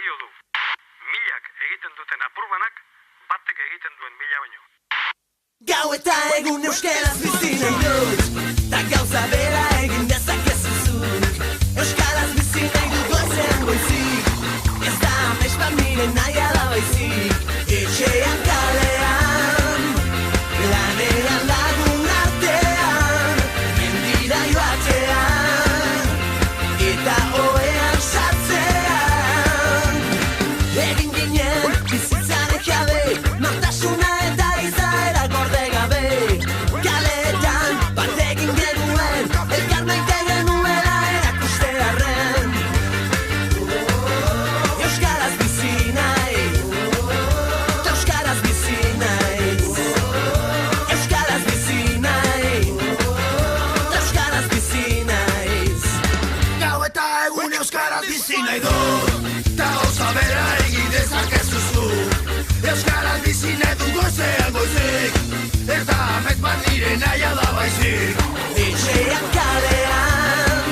balio du. Milak egiten duten apurbanak, batek egiten duen mila baino. Gau eta egun euskaraz bizi nahi dut, ta gauza bera egin dezakezu zuk. Euskaraz bizi nahi dut goizean goizik, ez da amets bat nire nahia da baizik. Etxean kalean, lanean lagun artean, mendira joatean, eta ohean sartzean. Egin ginen bizitzaren jabe, nortasuna eta izaera gorde gabe. Kaletan bat egin genuen, elkar maite genuela erakustearren. Euskaraz bizi nahi, euskaraz bizi naiz. Euskaraz bizi nahi, euskaraz bizi naiz. Gau eta egun euskaraz bizi nahi dut, ta gauza bera egin dezakezu zuk. Euskaraz bizi nahi dut goizean goizik, ez da amets bat nire nahia da baizik. Etxean kalean,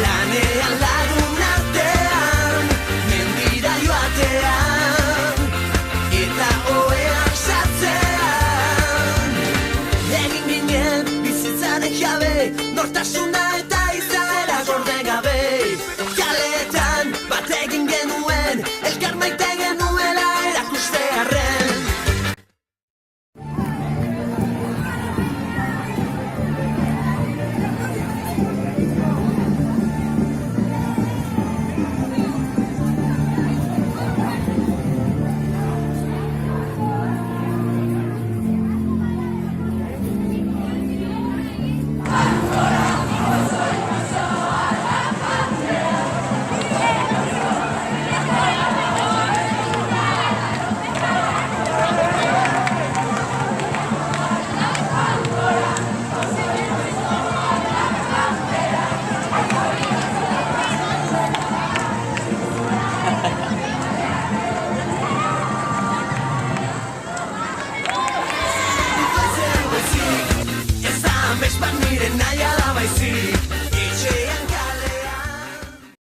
lanean lagun artean, mendira joatean, eta ohean sartzean. Egin ginen bizitzaren jabe, nortasuna eta izaera gorde gabe. Kaletan bat egin genuen, elkar maite genuela erakustearren. Ez da amets bat nire nahia